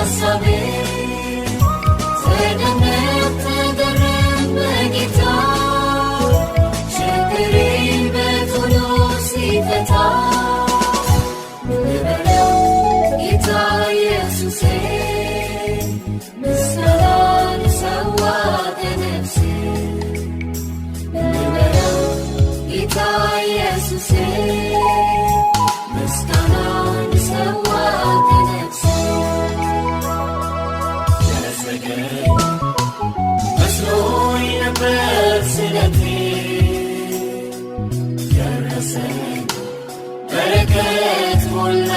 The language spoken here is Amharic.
ሐሳቤ ተደነቅ ተገረም በጌታ ችግሬን በቶሎ ሲፈታ ልበለው ጌታ ኢየሱሴ ምስጋናን ሰዋ ከነፍሴ ልበለው ጌታ ኢየሱሴ ምስጋናን ሰዋ ከነፍሴ ያዘገኝ መስሎኝ ነበር ስለቴ ደረሰኝ በረከት ሞላ